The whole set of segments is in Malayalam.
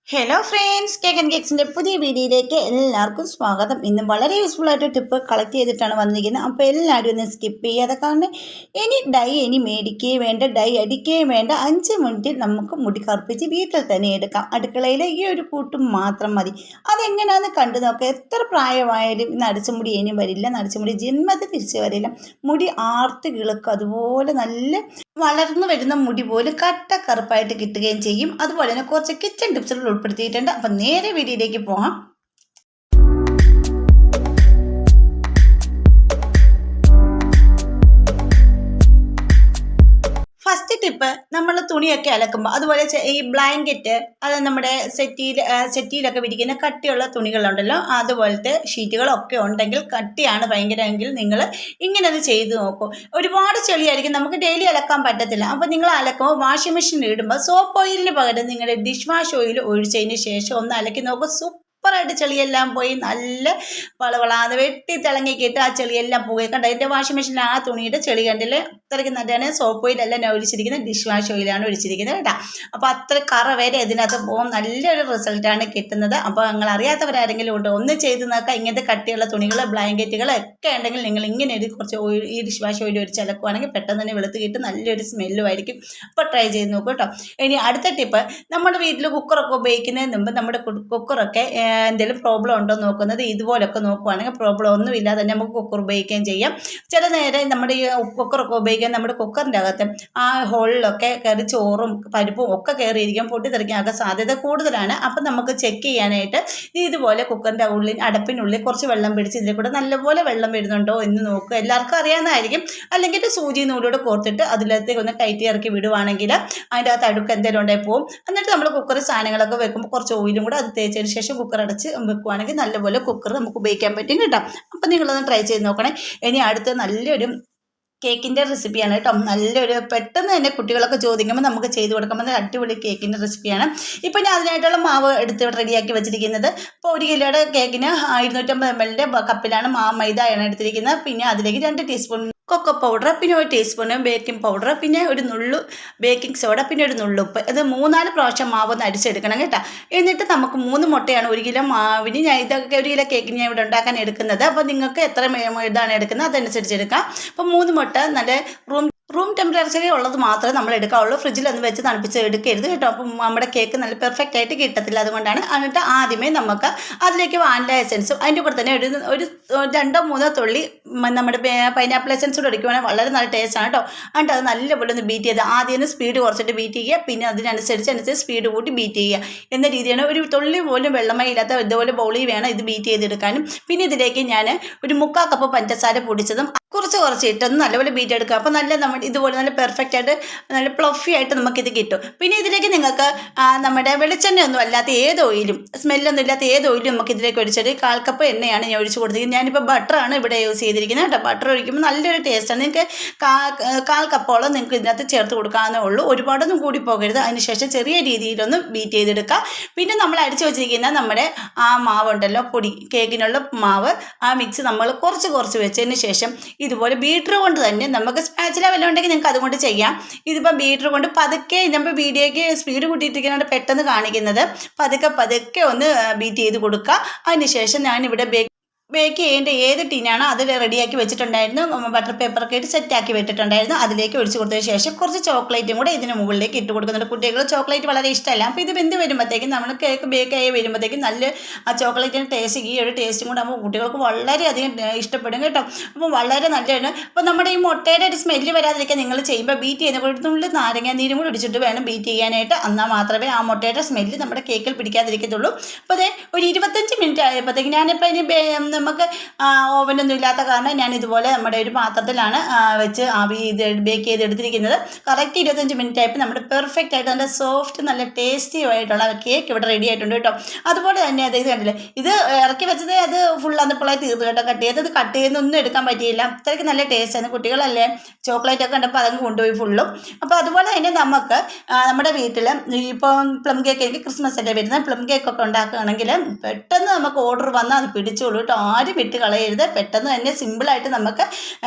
ഹലോ ഫ്രണ്ട്സ്, കേക്ക് ആൻഡ് കേക്സിൻ്റെ പുതിയ വീഡിയോയിലേക്ക് എല്ലാവർക്കും സ്വാഗതം. ഇന്ന് വളരെ യൂസ്ഫുൾ ആയിട്ട് ടിപ്പ് കളക്ട് ചെയ്തിട്ടാണ് വന്നിരിക്കുന്നത്. അപ്പോൾ എല്ലാവരും ഒന്ന് സ്കിപ്പ് ചെയ്യാതെ കാരണം ഇനി മേടിക്കുകയും വേണ്ട, ഡൈ അടിക്കുകയും വേണ്ട. 5 മിനിറ്റിൽ നമുക്ക് മുടി കറുപ്പിച്ച് വീട്ടിൽ തന്നെ എടുക്കാം. അടുക്കളയിലെ ഈ ഒരു കൂട്ടും മാത്രം മതി. അതെങ്ങനെയാണെന്ന് കണ്ടു നോക്കുക. എത്ര പ്രായമായാലും നരച്ചുമുടി ഇനിയും വരില്ല, നരച്ചുമുടി ജന്മത്തിൽ തിരിച്ചു വരില്ല. മുടി ആർത്ത് കിളുക്കും. അതുപോലെ നല്ല വളർന്നു വരുന്ന മുടി പോലും കട്ട കറുപ്പായിട്ട് കിട്ടുകയും ചെയ്യും. അതുപോലെ തന്നെ കുറച്ച് കിച്ചൺ ടിപ്സുകൾ ഉൾപ്പെടുത്തിയിട്ടുണ്ട്. അപ്പം നേരെ വീഡിയോയിലേക്ക് പോകാം. ഫസ്റ്റ് ടിപ്പ്, നമ്മൾ തുണിയൊക്കെ അലക്കുമ്പോൾ അതുപോലെ ഈ ബ്ലാങ്കറ്റ്, അത് നമ്മുടെ സെറ്റിയിലൊക്കെ വിരിക്കുന്ന കട്ടിയുള്ള തുണികളുണ്ടല്ലോ, അതുപോലത്തെ ഷീറ്റുകളൊക്കെ ഉണ്ടെങ്കിൽ, കട്ടിയാണ് ഭയങ്കരമെങ്കിൽ നിങ്ങൾ ഇങ്ങനെ അത് ചെയ്ത് നോക്കൂ. ഒരുപാട് ചെളിയായിരിക്കും, നമുക്ക് ഡെയിലി അലക്കാൻ പറ്റത്തില്ല. അപ്പോൾ നിങ്ങൾ അലക്കുമ്പോൾ വാഷിംഗ് മെഷീനിൽ ഇടുമ്പോൾ സോപ്പ് ഓയിലിന് പകരം നിങ്ങളുടെ ഡിഷ് വാഷ് ഓയിൽ ഒഴിച്ചതിന് ശേഷം ഒന്ന് അലക്കി നോക്കൂ. സൂപ്പറായിട്ട് ചെളിയെല്ലാം പോയി നല്ല വളവളാതെ വെട്ടി തിളങ്ങിക്കിട്ട് ആ ചെളിയെല്ലാം പോയി കണ്ട. എൻ്റെ വാഷിംഗ് മെഷീനിൽ ആ തുണിയുടെ ചെളി കണ്ടില്ലേ, അത്രയ്ക്ക് നല്ലതാണ്. സോപ്പ് ഓയിലല്ല ഞാൻ ഒഴിച്ചിരിക്കുന്നത്, ഡിഷ് വാഷ് ഓയിലാണ് ഒഴിച്ചിരിക്കുന്നത് കേട്ടോ. അപ്പോൾ അത്ര കറ വരെ ഇതിനകത്ത് പോകും, നല്ലൊരു റിസൾട്ടാണ് കിട്ടുന്നത്. അപ്പോൾ നിങ്ങൾ അറിയാത്തവരാരെങ്കിലും ഉണ്ട്, ഒന്ന് ചെയ്ത് നോക്കുക. ഇങ്ങനത്തെ കട്ടിയുള്ള തുണികൾ, ബ്ലാങ്കറ്റുകൾ ഒക്കെ ഉണ്ടെങ്കിൽ നിങ്ങൾ ഇങ്ങനെ ഒരു കുറച്ച് ഓയിൽ, ഈ ഡിഷ് വാഷ് ഓയിൽ ഒഴിച്ച് അലക്കുവാണെങ്കിൽ പെട്ടെന്ന് തന്നെ വെളുത്ത് കിട്ടും, നല്ലൊരു സ്മെല്ലും ആയിരിക്കും. അപ്പോൾ ട്രൈ ചെയ്ത് നോക്കൂ കേട്ടോ. ഇനി അടുത്ത ടിപ്പ്, നമ്മുടെ വീട്ടിൽ കുക്കറൊക്കെ ഉപയോഗിക്കുന്നതിന് മുമ്പ് നമ്മുടെ കുക്കറൊക്കെ എന്തെങ്കിലും പ്രോബ്ലം ഉണ്ടോ നോക്കുന്നത്. ഇതുപോലൊക്കെ നോക്കുവാണെങ്കിൽ പ്രോബ്ലം ഒന്നുമില്ലാതെ തന്നെ നമുക്ക് കുക്കർ ഉപയോഗിക്കുകയും ചെയ്യാം. ചില നേരം നമ്മുടെ ഈ കുക്കറൊക്കെ ഉപയോഗിക്കാൻ നമ്മുടെ കുക്കറിൻ്റെ അകത്ത് ആ ഹോളിലൊക്കെ കയറി ചോറും പരിപ്പും ഒക്കെ കയറിയിരിക്കും, പൊട്ടിത്തെറിക്കാനൊക്കെ സാധ്യത കൂടുതലാണ്. അപ്പം നമുക്ക് ചെക്ക് ചെയ്യാനായിട്ട് ഇതുപോലെ കുക്കറിൻ്റെ ഉള്ളിൽ അടപ്പിനുള്ളിൽ കുറച്ച് വെള്ളം പിടിച്ച് ഇതിൽ കൂടെ നല്ലപോലെ വെള്ളം വരുന്നുണ്ടോ എന്ന് നോക്കുക. എല്ലാവർക്കും അറിയാവുന്നതായിരിക്കും. അല്ലെങ്കിൽ സൂചി നൂലോടെ കോർത്തിട്ട് അതിലേക്ക് ഒന്ന് ടൈറ്റ് ഇറക്കി വിടുവാണെങ്കിൽ അതിൻ്റെ അകത്ത് അഴുക്ക് എന്തെങ്കിലും ഉണ്ടായി പോകും. എന്നിട്ട് നമ്മൾ കുക്കറിൽ സാധനങ്ങളൊക്കെ വെക്കുമ്പോൾ കുറച്ച് ഓയിലും കൂടെ അത് തേച്ചതിന് ശേഷം കുക്കർ അടച്ച് വെക്കുവാണെങ്കിൽ നല്ലപോലെ കുക്കർ നമുക്ക് ഉപയോഗിക്കാൻ പറ്റും കേട്ടോ. അപ്പം നിങ്ങളൊന്ന് ട്രൈ ചെയ്ത് നോക്കണേ. ഇനി അടുത്ത നല്ലൊരു കേക്കിൻ്റെ റെസിപ്പിയാണ് കേട്ടോ. നല്ലൊരു പെട്ടെന്ന് തന്നെ കുട്ടികളൊക്കെ ചോദിക്കുമ്പോൾ നമുക്ക് ചെയ്ത് കൊടുക്കുമ്പോൾ അടിപൊളി കേക്കിൻ്റെ റെസിപ്പിയാണ്. ഇപ്പം ഞാൻ അതിനായിട്ടുള്ള മാവ് എടുത്ത് റെഡിയാക്കി വെച്ചിരിക്കുന്നത്. ഇപ്പോൾ 1 കിലോയുടെ കേക്കിന് 250 ml കപ്പിലാണ് മൈദയാണ് എടുത്തിരിക്കുന്നത്. പിന്നെ അതിലേക്ക് 2 ടീസ്പൂൺ കൊക്കോ പൗഡർ, പിന്നെ 1 ടീസ്പൂണ് ബേക്കിംഗ് പൗഡർ, പിന്നെ ഒരു നുള്ളു ബേക്കിംഗ് സോഡ, പിന്നെ ഒരു നുള്ളുപ്പ്. ഇത് 3-4 പ്രാവശ്യം മാവ് ഒന്ന് അടിച്ചെടുക്കണം കേട്ടോ. എന്നിട്ട് നമുക്ക് 3 മുട്ടയാണ് 1 കിലോ മാവിന്, ഞാൻ ഇതൊക്കെ 1 കിലോ കേക്കിന് ഞാൻ ഇവിടെ ഉണ്ടാക്കാൻ എടുക്കുന്നത്. അപ്പോൾ നിങ്ങൾക്ക് എത്ര ഇതാണ് എടുക്കുന്നത് അതനുസരിച്ച് എടുക്കാം. അപ്പോൾ 3 മുട്ട നല്ല റൂം ടെമ്പറേച്ചറിൽ ഉള്ളത് മാത്രമേ നമ്മൾ എടുക്കാവുള്ളൂ. ഫ്രിഡ്ജിലൊന്നും വെച്ച് തണുപ്പിച്ച് എടുക്കരുത് കേട്ടോ. അപ്പം നമ്മുടെ കേക്ക് നല്ല പെർഫെക്റ്റ് ആയിട്ട് കിട്ടത്തില്ല, അതുകൊണ്ടാണ്. എന്നിട്ട് ആദ്യമേ നമുക്ക് അതിലേക്ക് വാനില എസൻസും അതിൻ്റെ കൂടെ തന്നെ ഒരു 2-3 തുള്ളി നമ്മുടെ പൈനാപ്പിൾ എസൻസ് കൂടെ ഒഴിക്കുവാണെങ്കിൽ വളരെ നല്ല ടേസ്റ്റാണ് കേട്ടോ. എന്നിട്ട് അത് നല്ലപോലെ ഒന്ന് ബീറ്റ് ചെയ്ത് ആദ്യം ഒന്ന് സ്പീഡ് കുറച്ചിട്ട് ബീറ്റ് ചെയ്യുക, പിന്നെ അതിനനുസരിച്ച് സ്പീഡ് കൂട്ടി ബീറ്റ് ചെയ്യുക എന്ന രീതിയാണ്. ഒരു തുള്ളി പോലും വെള്ളമായി ഇല്ലാത്ത ഇതുപോലെ ബൗളിൽ വേണം ഇത് ബീറ്റ് ചെയ്തെടുക്കാനും. പിന്നെ ഇതിലേക്ക് ഞാൻ ഒരു 3/4 കപ്പ് പഞ്ചസാര പൊടിച്ചതും കുറച്ച് ഇട്ടൊന്ന് നല്ലപോലെ ബീറ്റ് എടുക്കുക. അപ്പോൾ നല്ല ഇതുപോലെ നല്ല പെർഫെക്റ്റ് ആയിട്ട് നല്ല പ്ലഫി ആയിട്ട് നമുക്കിത് കിട്ടും. പിന്നെ ഇതിലേക്ക് നിങ്ങൾക്ക് നമ്മുടെ വെളിച്ചെണ്ണയൊന്നും അല്ലാത്ത ഏത് ഓയിലും, സ്മെല്ലൊന്നും ഇല്ലാത്ത ഏത് ഓയിലും നമുക്ക് ഇതിലേക്ക് ഒഴിച്ചിട്ട് 1/4 കപ്പ് എണ്ണയാണ് ഞാൻ ഒഴിച്ച് കൊടുത്തിരിക്കുന്നത്. ഞാനിപ്പോൾ ബട്ടറാണ് ഇവിടെ യൂസ് ചെയ്തിരിക്കുന്നത് കേട്ടോ. ബട്ടർ ഒഴിക്കുമ്പോൾ നല്ലൊരു ടേസ്റ്റാണ്. നിങ്ങൾക്ക് 1/4 കപ്പോളം നിങ്ങൾക്ക് ഇതിനകത്ത് ചേർത്ത് കൊടുക്കാവുന്നേ ഉള്ളൂ. ഒരുപാടൊന്നും കൂടി പോകരുത്. അതിനുശേഷം ചെറിയ രീതിയിലൊന്ന് ബീറ്റ് ചെയ്തെടുക്കുക. പിന്നെ നമ്മൾ അടിച്ചു വെച്ചിരിക്കുന്ന നമ്മുടെ ആ മാവുണ്ടല്ലോ, പൊടി കേക്കിനുള്ള മാവ്, ആ മിക്സ് നമ്മൾ കുറച്ച് വെച്ചതിന് ശേഷം ഇതുപോലെ ബീറ്റർ കൊണ്ട് തന്നെ, നമുക്ക് സ്പാച്ചില വല്ലതും ഉണ്ടെങ്കിൽ നിങ്ങൾക്ക് അതുകൊണ്ട് ചെയ്യാം. ഇതിപ്പോൾ ബീറ്റർ കൊണ്ട് പതുക്കെ, നമ്മൾ വീഡിയോയ്ക്ക് സ്പീഡ് കൂട്ടിയിട്ടിരിക്കുന്നതാണ് പെട്ടെന്ന് കാണിക്കുന്നത്, പതുക്കെ ഒന്ന് ബീറ്റ് ചെയ്ത് കൊടുക്കുക. അതിനുശേഷം ഞാനിവിടെ ബേക്ക് ചെയ്യേണ്ട ഏത് ടീനാണോ അത് റെഡിയാക്കി വെച്ചിട്ടുണ്ടായിരുന്നു. ബട്ടർ പേപ്പറൊക്കെ ഇട്ട് സെറ്റാക്കി വെച്ചിട്ടുണ്ടായിരുന്നു. അതിലേക്ക് ഒഴിച്ച് കൊടുത്തതിന് ശേഷം കുറച്ച് ചോക്ലേറ്റും കൂടെ ഇതിന് മുകളിലേക്ക് ഇട്ട് കൊടുക്കുന്നുണ്ട്. കുട്ടികൾ ചോക്ലേറ്റ് വളരെ ഇഷ്ടമല്ല. അപ്പോൾ ഇത് വെന്ത് വരുമ്പോഴത്തേക്കും, നമ്മൾ കേക്ക് ബേക്കായി വരുമ്പോഴത്തേക്കും നല്ല ആ ചോക്ലേറ്റിൻ്റെ ടേസ്റ്റ്, ഈ ഒരു ടേസ്റ്റും കൂടെ ആകുമ്പോൾ കുട്ടികൾക്ക് വളരെയധികം ഇഷ്ടപ്പെടും കേട്ടോ. അപ്പോൾ വളരെ നല്ലതാണ്. അപ്പോൾ നമ്മുടെ ഈ മുട്ടയുടെ ഒരു സ്മെല്ല് വരാതിരിക്കാൻ നിങ്ങൾ ചെയ്യുമ്പോൾ ബീറ്റ് ചെയ്യുന്നതിനുള്ളിൽ നാരങ്ങ നീരും കൂടി ഒഴിച്ചിട്ട് വേണം ബീറ്റ് ചെയ്യാനായിട്ട്. എന്നാൽ മാത്രമേ ആ മുട്ടയുടെ സ്മെല്ല് നമ്മുടെ കേക്കിൽ പിടിക്കാതിരിക്കത്തുള്ളൂ. അപ്പോൾ അതേ ഒരു 25 മിനിറ്റ് ആയപ്പോഴത്തേക്കും, ഞാനിപ്പോൾ ഇനി നമുക്ക് ഓവനൊന്നും ഇല്ലാത്ത കാരണം ഞാൻ ഇതുപോലെ നമ്മുടെ ഒരു പാത്രത്തിലാണ് വെച്ച് ബേക്ക് ചെയ്തെടുത്തിരിക്കുന്നത്. കറക്റ്റ് 25 മിനിറ്റ് ആയപ്പോൾ നമ്മുടെ പെർഫെക്റ്റ് ആയിട്ട് നല്ല സോഫ്റ്റ് നല്ല ടേസ്റ്റി ആയിട്ടുള്ള കേക്ക് ഇവിടെ റെഡി ആയിട്ടുണ്ട് കേട്ടോ. അതുപോലെ തന്നെ ഇത് കണ്ടില്ലേ, ഇത് ഇറക്കി വെച്ചത് അത് ഫുൾ അന്നപ്പോഴായി തീർന്നു കേട്ടോ. കട്ട് ചെയ്യുന്നൊന്നും എടുക്കാൻ പറ്റിയില്ല, അത്രയ്ക്ക് നല്ല ടേസ്റ്റാണ്. കുട്ടികളല്ലേ ചോക്ലേറ്റ് ഒക്കെ കണ്ടപ്പോൾ അതങ്ങ് കൊണ്ടുപോയി ഫുള്ളും. അപ്പോൾ അതുപോലെ തന്നെ നമുക്ക് നമ്മുടെ വീട്ടിൽ ഇപ്പോൾ പ്ലം കേക്ക്, എനിക്ക് ക്രിസ്മസ് ഒക്കെ വരുന്നത്, പ്ലം കേക്കൊക്കെ ഉണ്ടാക്കുകയാണെങ്കിൽ പെട്ടെന്ന് നമുക്ക് ഓർഡർ വന്നാൽ അത് പിടിച്ചോളൂ കേട്ടോ. ആരും വിട്ട് കളയരുത്. പെട്ടെന്ന് തന്നെ സിമ്പിളായിട്ട് നമുക്ക്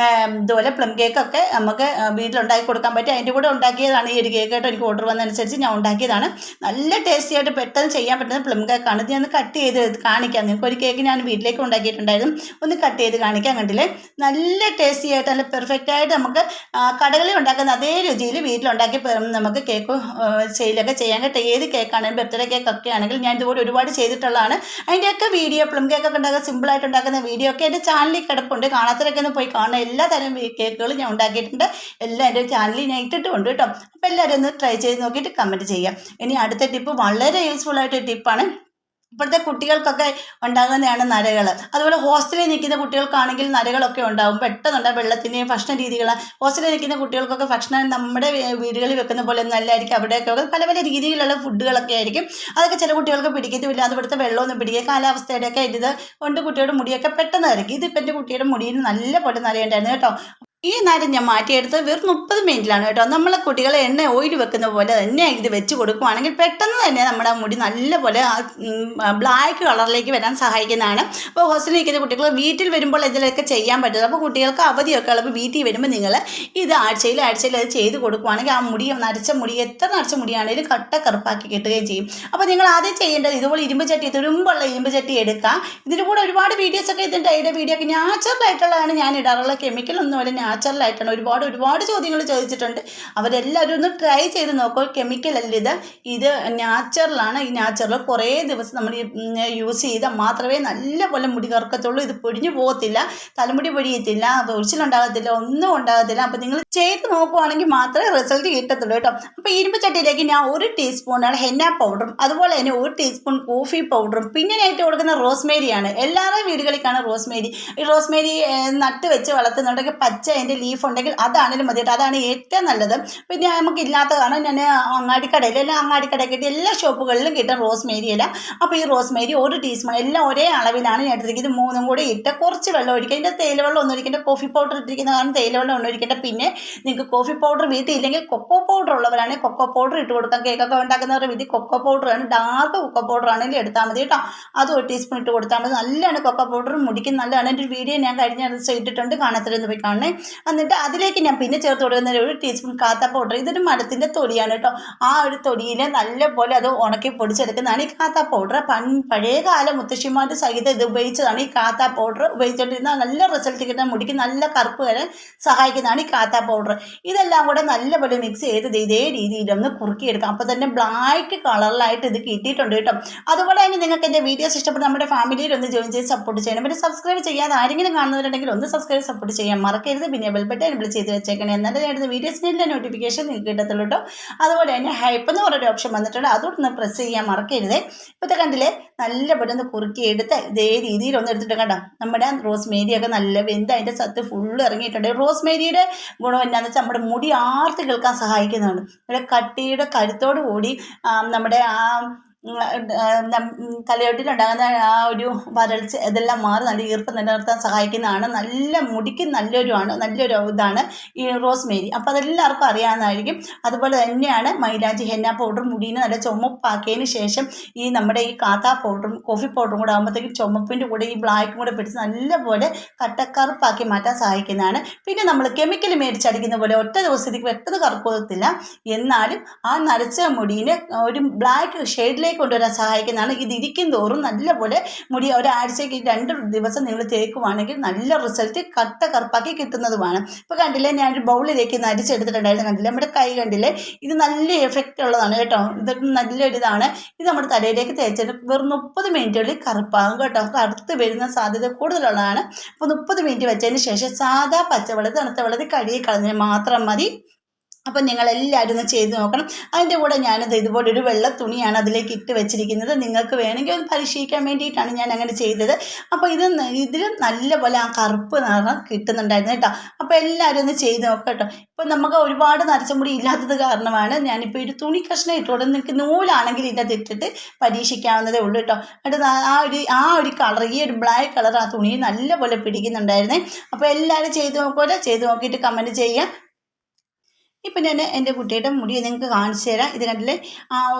ഇതുപോലെ പ്ലം കേക്കൊക്കെ നമുക്ക് വീട്ടിലുണ്ടാക്കി കൊടുക്കാൻ പറ്റും. അതിൻ്റെ കൂടെ ഉണ്ടാക്കിയതാണ് ഈ ഒരു കേക്ക് കേട്ടോ. എനിക്ക് ഓർഡർ വന്നതനുസരിച്ച് ഞാൻ ഉണ്ടാക്കിയതാണ്. നല്ല ടേസ്റ്റി ആയിട്ട് പെട്ടെന്ന് ചെയ്യാൻ പറ്റുന്ന പ്ലം കേക്കാണ്. ഇത് ഞാൻ കട്ട് ചെയ്ത് കാണിക്കാം. നിങ്ങൾക്ക് ഒരു കേക്ക് ഞാൻ വീട്ടിലേക്ക് ഉണ്ടാക്കിയിട്ടുണ്ടായിരുന്നു. ഒന്ന് കട്ട് ചെയ്ത് കാണിക്കാൻ കണ്ടില്ലേ. നല്ല ടേസ്റ്റി ആയിട്ട് നല്ല പെർഫെക്റ്റ് ആയിട്ട് നമുക്ക് കടകളിൽ ഉണ്ടാക്കുന്ന അതേ രുചിയിൽ വീട്ടിലുണ്ടാക്കി നമുക്ക് കേക്ക് സെയിലൊക്കെ ചെയ്യാൻ കേട്ടോ. ഏത് കേക്കാണെങ്കിലും ബർത്ത്ഡേ കേക്കൊക്കെ ആണെങ്കിൽ ഞാൻ ഇതുപോലെ ഒരുപാട് ചെയ്തിട്ടുള്ളതാണ്. അതിൻ്റെയൊക്കെ വീഡിയോ പ്ലം കേക്കൊക്കെ ഉണ്ടാക്കാൻ സിമ്പിളായിട്ട് ഉണ്ടാക്കുന്ന വീഡിയോ ഒക്കെ എൻ്റെ ചാനലിൽ കിടപ്പുണ്ട്. കാണാത്തവരൊക്കെ ഒന്ന് പോയി കാണുന്ന എല്ലാ തരം കേക്കുകളും ഞാൻ ഉണ്ടാക്കിയിട്ടുണ്ട്. എല്ലാം എൻ്റെ ചാനലിൽ ഞാൻ ഇട്ടിട്ടുണ്ട് കേട്ടോ. അപ്പോൾ എല്ലാവരും ഒന്ന് ട്രൈ ചെയ്ത് നോക്കിയിട്ട് കമൻറ്റ് ചെയ്യാം. ഇനി അടുത്ത ടിപ്പ് വളരെ യൂസ്ഫുൾ ആയിട്ട് ടിപ്പാണ്. ഇപ്പോഴത്തെ കുട്ടികൾക്കൊക്കെ ഉണ്ടാകുന്നതാണ് നരകൾ. അതുപോലെ ഹോസ്റ്റലിൽ നിൽക്കുന്ന കുട്ടികൾക്കാണെങ്കിൽ നരകളൊക്കെ ഉണ്ടാകും. പെട്ടെന്നുണ്ടാകും വെള്ളത്തിൻ്റെയും ഭക്ഷണ രീതികൾ. ഹോസ്റ്റലിൽ നിൽക്കുന്ന കുട്ടികൾക്കൊക്കെ ഭക്ഷണം നമ്മുടെ വീടുകളിൽ വെക്കുന്ന പോലെ ഒന്നും അല്ലായിരിക്കും. അവിടെയൊക്കെ പല പല രീതിയിലുള്ള ഫുഡുകളൊക്കെ ആയിരിക്കും. അതൊക്കെ ചില കുട്ടികൾക്ക് പിടിക്കത്തുമില്ല. അതുപോലത്തെ വെള്ളമൊന്നും പിടിക്കുക കാലാവസ്ഥയുടെയൊക്കെ ഇത് കൊണ്ട് കുട്ടിയുടെ മുടിയൊക്കെ പെട്ടെന്ന് നരയ്ക്കും. ഇതിപ്പോൾ എൻ്റെ കുട്ടിയുടെ മുടിയിൽ നല്ല പോലെ നരയുണ്ടായിരുന്നു കേട്ടോ. ഈ നര ഞാൻ മാറ്റിയെടുത്ത് വെറും 30 മിനിറ്റിലാണ് കേട്ടോ. നമ്മളെ കുട്ടികളെ ഓയിൽ വെക്കുന്ന പോലെ തന്നെ ഇത് വെച്ച് കൊടുക്കുവാണെങ്കിൽ പെട്ടെന്ന് തന്നെ നമ്മുടെ മുടി നല്ലപോലെ ബ്ലാക്ക് കളറിലേക്ക് വരാൻ സഹായിക്കുന്നതാണ്. അപ്പോൾ ഹോസ്റ്റലിൽ നിൽക്കുന്ന കുട്ടികൾ വീട്ടിൽ വരുമ്പോൾ ഇതിലൊക്കെ ചെയ്യാൻ പറ്റും. അപ്പോൾ കുട്ടികൾക്ക് അവധിയൊക്കെ ഉള്ളപ്പോൾ വീട്ടിൽ വരുമ്പോൾ നിങ്ങൾ ഇത് ആഴ്ചയിൽ അത് ചെയ്ത് കൊടുക്കുവാണെങ്കിൽ ആ മുടി നരച്ച മുടി എത്ര നരച്ച മുടിയാണെങ്കിലും കട്ട കറുപ്പാക്കി കിട്ടുകയും ചെയ്യും. അപ്പോൾ നിങ്ങൾ ആദ്യം ചെയ്യേണ്ടത് ഇതുപോലെ ഇരുമ്പ് ചട്ടി, തുരുമ്പുള്ള ഇരുമ്പ് ചട്ടി എടുക്കുക. ഇതിൻ്റെ കൂടെ ഒരുപാട് വീഡിയോസൊക്കെ ഇതിൻ്റെ അതിൻ്റെ വീഡിയോ ഒക്കെ നാച്ചുറലായിട്ടുള്ളതാണ് ഞാൻ ഇടാറുള്ള. കെമിക്കലൊന്നുമല്ല, നാച്ചുറലായിട്ടാണ്. ഒരുപാട് ചോദ്യങ്ങൾ ചോദിച്ചിട്ടുണ്ട്. അവരെല്ലാവരും ഒന്ന് ട്രൈ ചെയ്ത് നോക്കുക. കെമിക്കൽ അല്ല ഇത് നാച്ചുറലാണ്. ഈ നാച്ചുറൽ കുറേ ദിവസം നമ്മൾ യൂസ് ചെയ്താൽ മാത്രമേ നല്ലപോലെ മുടി കറുക്കത്തുള്ളൂ. ഇത് പൊടിഞ്ഞു പോകത്തില്ല, തലമുടി പൊടിയത്തില്ല, ഒഴിച്ചിലുണ്ടാകത്തില്ല, ഒന്നും ഉണ്ടാകത്തില്ല. അപ്പോൾ നിങ്ങൾ ചെയ്ത് നോക്കുവാണെങ്കിൽ മാത്രമേ റിസൾട്ട് കിട്ടത്തുള്ളൂ കേട്ടോ. അപ്പോൾ ഇരുമ്പ് ചട്ടിയിലേക്ക് ഞാൻ 1 ടീസ്പൂൺ ഹെന്ന പൗഡറും അതുപോലെ തന്നെ 1 ടീസ്പൂൺ കോഫി പൗഡറും പിന്നെ ആയിട്ട് കൊടുക്കുന്ന റോസ്മേരിയാണ്. എല്ലാവരുടെയും വീടുകളിൽ കാണും റോസ്മേരി. ഈ റോസ്മേരി നട്ട് വെച്ച് വളർത്തുന്നുണ്ടെങ്കിൽ പച്ച അതിൻ്റെ ലീഫ് ഉണ്ടെങ്കിൽ അതാണെങ്കിലും മതി കേട്ടോ. അതാണ് ഏറ്റവും നല്ലത്. പിന്നെ നമുക്ക് ഇല്ലാത്തതാണ് ഞാൻ അങ്ങാടിക്കടയിൽ കിട്ടി എല്ലാ ഷോപ്പുകളിലും കിട്ടും റോസ്മേരി ഇല. അപ്പോൾ ഈ റോസ്മേരി 1 ടീസ്പൂൺ എല്ലാം ഒരേ അളവിലാണ് ഞാൻ എടുത്തിരിക്കുന്നത്. 3 കൂടി ഇട്ട് കുറച്ച് വെള്ളം ഒഴിക്കുക. ഇതിൻ്റെ തേയിലവെള്ളം ഒന്നും ഒഴിക്കേണ്ട. കോഫി പൗഡർ ഇട്ടിരിക്കുന്ന കാരണം തേയിലവെള്ളം ഒന്നും ഒഴിക്കേണ്ട. പിന്നെ നിങ്ങൾക്ക് കോഫി പൗഡർ വീട്ടിൽ ഇല്ലെങ്കിൽ കൊക്കോ പൗഡർ ഉള്ളവരാണെങ്കിൽ കൊക്കോ പൗഡർ ഇട്ട് കൊടുക്കാം. കേക്കൊക്കെ ഉണ്ടാക്കുന്നവരുടെ വീട്ടിൽ കൊക്കോ പൗഡറാണ്, ഡാർക്ക് കൊക്കോ പൗഡർ ആണെങ്കിൽ എടുത്താൽ മതി കേട്ടോ. അത് 1 ടീസ്പൂൺ ഇട്ട് കൊടുത്താൽ മതി. നല്ലതാണ് കൊക്കോ പൗഡർ, മുടിക്ക് നല്ലതാണ്. എൻ്റെ ഒരു വീഡിയോ ഞാൻ കഴിഞ്ഞ ദിവസം ഇട്ടിട്ടുണ്ട്, കാണാത്തവരൊന്ന് പോയി കാണണേ. എന്നിട്ട് അതിലേക്ക് ഞാൻ പിന്നെ ചേർത്ത് കൊടുക്കുന്നത് 1 ടീസ്പൂൺ കാത്ത പൗഡർ. ഇതൊരു മരത്തിൻ്റെ തൊലിയാണ് കേട്ടോ. ആ ഒരു തൊലിയിൽ നല്ലപോലെ അത് ഉണക്കി പൊടിച്ചെടുക്കുന്നതാണ് ഈ കാത്ത പൗഡർ. പഴയകാല മുത്തശ്ശിമാരുടെ സഹിതം ഇത് ഉപയോഗിച്ചതാണ്. ഈ കാത്ത പൗഡർ ഉപയോഗിച്ചുകൊണ്ടിരുന്ന നല്ല റിസൾട്ട് കിട്ടുന്ന, മുടിക്ക് നല്ല കറുപ്പ് വരാൻ സഹായിക്കുന്നതാണ് ഈ കാത്ത പൗഡർ. ഇതെല്ലാം കൂടെ നല്ലപോലെ മിക്സ് ചെയ്ത് ഇതേ രീതിയിലൊന്ന് കുറുക്കിയെടുക്കാം. അപ്പോൾ തന്നെ ബ്ലാക്ക് കളറിലായിട്ട് ഇത് കിട്ടിയിട്ടുണ്ട് കേട്ടോ. അതുപോലെ തന്നെ നിങ്ങൾക്ക് എൻ്റെ വീഡിയോസ് ഇഷ്ടപ്പെട്ട് നമ്മുടെ ഫാമിലിയിൽ ഒന്ന് ജോയിൻ ചെയ്ത് സപ്പോർട്ട് ചെയ്യണം. പിന്നെ സബ്സ്ക്രൈബ് ചെയ്യാതെ ആരെങ്കിലും കാണുന്നവരുണ്ടെങ്കിൽ ഒന്ന് സബ്സ്ക്രൈബ് സപ്പോർട്ട് ചെയ്യാൻ മറക്കരുത്. പിന്നെ ബെൽ ബട്ടൺ എനേബിൾ ചെയ്ത് വെച്ചേക്കണേ. എന്നാലും ഞാൻ വീഡിയോസിൻ്റെ നോട്ടിഫിക്കേഷൻ നിങ്ങൾക്ക് കിട്ടത്തുള്ളൂ കേട്ടോ. അതുപോലെ തന്നെ ഹൈപ്പ് എന്ന് പറഞ്ഞൊരു ഓപ്ഷൻ വന്നിട്ടുണ്ട്, അതോടൊന്ന് പ്രസ് ചെയ്യാൻ മറക്കരുത്. ഇപ്പോഴത്തെ കണ്ടില്ലേ നല്ലപോലെ ഒന്ന് കുറുക്കിയെടുത്ത് ഇതേ രീതിയിൽ ഒന്ന് എടുത്തിട്ട് കേട്ടോ. നമ്മുടെ റോസ്മേരിയൊക്കെ നല്ല വെന്ത് അതിൻ്റെ സത്ത് ഫുള്ള് ഇറങ്ങിയിട്ടുണ്ട്. റോസ്മേരിയുടെ ഗുണം എന്താണെന്ന് വെച്ചാൽ നമ്മുടെ മുടി ആർത്ത് കേൾക്കാൻ സഹായിക്കുന്നതാണ്. നമ്മുടെ കട്ടിയുടെ കരുത്തോടു കൂടി നമ്മുടെ തലയോട്ടിലുണ്ടാകുന്ന ആ ഒരു വരൾച്ച ഇതെല്ലാം മാറി നല്ല ഈർപ്പം നിലനിർത്താൻ സഹായിക്കുന്നതാണ്. നല്ല മുടിക്ക് നല്ലൊരു ഇതാണ് ഈ റോസ്മേരി. അപ്പോൾ അതെല്ലാവർക്കും അറിയാവുന്നതായിരിക്കും. അതുപോലെ തന്നെയാണ് മൈലാഞ്ചി ഹെന്ന പൗഡർ മുടീനെ നല്ല ചുമപ്പാക്കിയതിന് ശേഷം ഈ നമ്മുടെ ഈ കാത്താ പൗഡറും കോഫി പൗഡറും കൂടെ ആകുമ്പോഴത്തേക്കും ചുമപ്പിൻ്റെ കൂടെ ഈ ബ്ലാക്കും കൂടെ പിടിച്ച് നല്ലപോലെ കട്ടക്കറുപ്പാക്കി മാറ്റാൻ സഹായിക്കുന്നതാണ്. പിന്നെ നമ്മൾ കെമിക്കൽ മേടിച്ചടിക്കുന്ന പോലെ ഒറ്റ ദിവസത്തേക്ക് പെട്ടെന്ന് കറുപ്പത്തില്ല, എന്നാലും ആ നരച്ച മുടീനെ ഒരു ബ്ലാക്ക് ഷെയ്ഡിലേക്ക് കൊണ്ടുവരാൻ സഹായിക്കുന്നതാണ്. ഇത് ഇരിക്കും തോറും നല്ലപോലെ മുടി ഒരാഴ്ചയ്ക്ക് 2 ദിവസം നിങ്ങൾ തേക്കുവാണെങ്കിൽ നല്ല റിസൾട്ട് കട്ട കറുപ്പാക്കി കിട്ടുന്നതുമാണ്. ഇപ്പോൾ കണ്ടില്ലേ ഞാനൊരു ബൗളിലേക്ക് നരിച്ചെടുത്തിട്ടുണ്ടായിരുന്നു. കണ്ടില്ലേ നമ്മുടെ കൈ കണ്ടില്ലേ, ഇത് നല്ല എഫക്റ്റ് ഉള്ളതാണ് കേട്ടോ. ഇതൊക്കെ നല്ലൊരിതാണ്. ഇത് നമ്മുടെ തലയിലേക്ക് തേച്ചിട്ട് വെറും 30 മിനിറ്റുള്ളിൽ കറുപ്പാകും കേട്ടോ. കറുത്ത് വരുന്ന സാധ്യത കൂടുതലുള്ളതാണ്. അപ്പോൾ 30 മിനിറ്റ് വെച്ചതിന് ശേഷം സാധാ പച്ചവെള്ളത്തിൽ തണുത്ത വെള്ളത്തിൽ കഴുകി കളഞ്ഞാൽ മാത്രം മതി. അപ്പം നിങ്ങളെല്ലാവരും ഒന്ന് ചെയ്ത് നോക്കണം. അതിൻ്റെ കൂടെ ഞാനത് ഇതുപോലെ ഒരു വെള്ള തുണിയാണ് അതിലേക്ക് ഇട്ട് വെച്ചിരിക്കുന്നത്. നിങ്ങൾക്ക് വേണമെങ്കിൽ ഒന്ന് പരീക്ഷിക്കാൻ വേണ്ടിയിട്ടാണ് ഞാൻ അങ്ങനെ ചെയ്തത്. അപ്പോൾ ഇതിൽ നല്ലപോലെ ആ കറുപ്പ് നിറം കിട്ടുന്നുണ്ടായിരുന്നു കേട്ടോ. അപ്പോൾ എല്ലാവരും ഒന്ന് ചെയ്ത് നോക്കാം കേട്ടോ. ഇപ്പോൾ നമുക്ക് ഒരുപാട് നരച്ചമുടി ഇല്ലാത്തത് കാരണമാണ് ഞാനിപ്പോൾ ഒരു തുണി കഷ്ണം ഇട്ടുകൊണ്ട് നിങ്ങൾക്ക് നൂലാണെങ്കിൽ ഇതിനകത്ത് ഇട്ടിട്ട് പരീക്ഷിക്കാവുന്നതേ ഉള്ളൂ കേട്ടോ. എന്നിട്ട് ആ ഒരു കളർ, ഈ ഒരു ബ്ലാക്ക് കളർ ആ തുണി നല്ലപോലെ പിടിക്കുന്നുണ്ടായിരുന്നേ. അപ്പോൾ എല്ലാവരും ചെയ്ത് നോക്കുമല്ലോ. ചെയ്ത് നോക്കിയിട്ട് കമൻറ്റ് ചെയ്യുക. ഇപ്പം ഞാൻ എൻ്റെ കുട്ടിയുടെ മുടി നിങ്ങൾക്ക് കാണിച്ചു തരാം. ഇത് കണ്ടില്ലേ,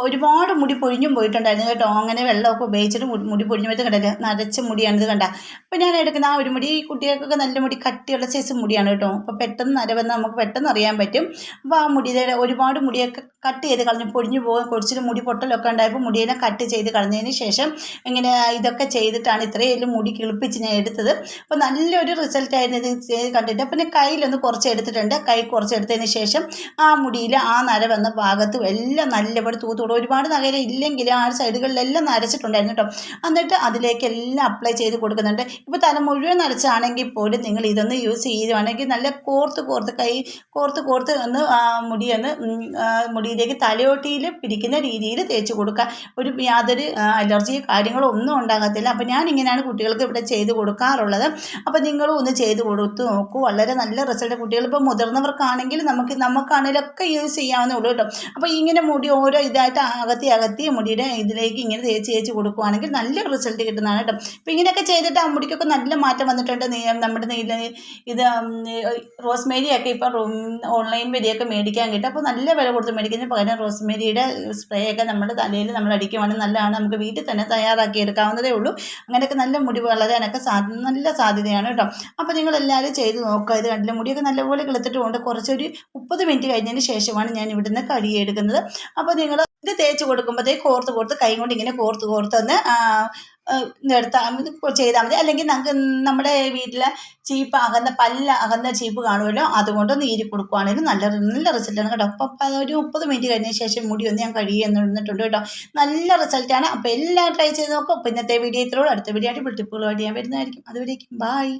ഒരുപാട് മുടി പൊഴിഞ്ഞും പോയിട്ടുണ്ടായിരുന്നു കേട്ടോ. അങ്ങനെ വെള്ളമൊക്കെ ഉപയോഗിച്ചിട്ട് മുടി പൊഴിഞ്ഞു പോയിട്ട് കണ്ടില്ലേ, നരച്ച മുടിയാണ് ഇത് കണ്ട. അപ്പോൾ ഞാൻ എടുക്കുന്ന ആ ഒരു മുടി കുട്ടികൾക്കൊക്കെ നല്ല മുടി കട്ടിയുള്ള സൈസ് മുടിയാണ് കേട്ടോ. അപ്പോൾ പെട്ടെന്ന് നരവെന്ന് നമുക്ക് പെട്ടെന്ന് അറിയാൻ പറ്റും. അപ്പോൾ ആ മുടിയുടെ ഒരുപാട് മുടിയൊക്കെ കട്ട് ചെയ്ത് കളഞ്ഞ് പൊഴിഞ്ഞു പോകും, കുറച്ചിട്ട് മുടി പൊട്ടലൊക്കെ ഉണ്ടായപ്പോൾ മുടിയെ കട്ട് ചെയ്ത് കളഞ്ഞതിന് ശേഷം ഇങ്ങനെ ഇതൊക്കെ ചെയ്തിട്ടാണ് ഇത്രയും മുടി കിളിപ്പിച്ച് ഞാൻ എടുത്തത്. അപ്പോൾ നല്ലൊരു റിസൾട്ടായിരുന്നു ഇത് ചെയ്ത് കണ്ടിട്ട്. പിന്നെ കയ്യിലൊന്ന് കുറച്ച് എടുത്തിട്ടുണ്ട്. കൈ കുറച്ച് എടുത്തതിന് ശേഷം ആ മുടിയിൽ ആ നര വന്ന ഭാഗത്തും എല്ലാം നല്ലപോലെ തൂത്തോടും. ഒരുപാട് നഖം ഇല്ലെങ്കിൽ ആ സൈഡുകളിലെല്ലാം നരച്ചിട്ടുണ്ടായിരുന്നു കേട്ടോ. എന്നിട്ട് അതിലേക്ക് എല്ലാം അപ്ലൈ ചെയ്ത് കൊടുക്കുന്നുണ്ട്. ഇപ്പോൾ തല മുഴുവൻ നരച്ചാണെങ്കിൽ പോലും നിങ്ങൾ ഇതൊന്ന് യൂസ് ചെയ്യുവാണെങ്കിൽ നല്ല കോർത്ത് ഒന്ന് മുടിയിലേക്ക് തലയോട്ടിയിൽ പിടിക്കുന്ന രീതിയിൽ തേച്ച് കൊടുക്കുക. യാതൊരു അലർജി കാര്യങ്ങളോ ഒന്നും ഉണ്ടാകത്തില്ല. അപ്പോൾ ഞാൻ ഇങ്ങനെയാണ് കുട്ടികൾക്ക് ഇവിടെ ചെയ്ത് കൊടുക്കാറുള്ളത്. അപ്പോൾ നിങ്ങളും ഒന്ന് ചെയ്ത് കൊടുത്ത് നോക്കൂ. വളരെ നല്ല റിസൾട്ട്. കുട്ടികൾ ഇപ്പോൾ മുതിർന്നവർക്കാണെങ്കിൽ നമുക്കാണെങ്കിലൊക്കെ യൂസ് ചെയ്യാവുന്നേ ഉള്ളൂ കേട്ടോ. അപ്പോൾ ഇങ്ങനെ മുടി ഓരോ ഇതായിട്ട് അകത്തി മുടിയുടെ ഇതിലേക്ക് ഇങ്ങനെ തേച്ച് കൊടുക്കുകയാണെങ്കിൽ നല്ല റിസൾട്ട് കിട്ടുന്നതാണ് കേട്ടോ. അപ്പോൾ ഇങ്ങനെയൊക്കെ ചെയ്തിട്ട് ആ മുടിക്കൊക്കെ നല്ല മാറ്റം വന്നിട്ടുണ്ട്. നമ്മുടെ ഇത് റോസ്മേരിയൊക്കെ ഇപ്പോൾ ഓൺലൈൻ വഴിയൊക്കെ മേടിക്കാൻ കിട്ടും. അപ്പോൾ നല്ല വില കൊടുത്ത് മേടിക്കുന്നതിന് പകരം റോസ്മേരിയുടെ സ്പ്രേ ഒക്കെ നമ്മുടെ തലയിൽ നമ്മൾ അടിക്കുവാണെങ്കിൽ നല്ലതാണ്. നമുക്ക് വീട്ടിൽ തന്നെ തയ്യാറാക്കി എടുക്കാവുന്നതേ ഉള്ളൂ. അങ്ങനെയൊക്കെ നല്ല മുടി വളരാനൊക്കെ നല്ല സാധ്യതയാണ് കേട്ടോ. അപ്പോൾ നിങ്ങളെല്ലാവരും ചെയ്ത് നോക്കുക. ഇത് കണ്ടില്ല, മുടിയൊക്കെ നല്ലപോലെ കിളുത്തിട്ടുകൊണ്ട് കുറച്ചൊരു 30 മിനിറ്റ് കഴിഞ്ഞതിന് ശേഷമാണ് ഞാൻ ഇവിടുന്ന് കഴുകിയെടുക്കുന്നത്. അപ്പോൾ നിങ്ങൾ ഇത് തേച്ച് കൊടുക്കുമ്പോഴത്തേക്ക് കോർത്ത് കൈ കൊണ്ട് ഇങ്ങനെ കോർത്തൊന്ന് ചെയ്താൽ മതി. അല്ലെങ്കിൽ നമ്മുടെ വീട്ടിലെ ചീപ്പ് അകന്ന ചീപ്പ് കാണുമല്ലോ, അതുകൊണ്ട് നീരി കൊടുക്കുകയാണെങ്കിൽ നല്ല റിസൾട്ടാണ് കേട്ടോ. അപ്പോൾ ഒരു 30 മിനിറ്റ് കഴിഞ്ഞ ശേഷം മുടി ഒന്ന് ഞാൻ കഴുകിയെന്നിട്ടുണ്ട് കേട്ടോ. നല്ല റിസൾട്ടാണ്. അപ്പോൾ എല്ലാം ട്രൈ ചെയ്ത് നോക്കും. അപ്പോൾ ഇന്നത്തെ വീഡിയോ ഇത്രയോളം. അടുത്ത വീഡിയോ ആയിട്ട് ടിപ്പുകളുമായിട്ട് ഞാൻ വരുന്നതായിരിക്കും. അതുവരേക്കും ബായ്.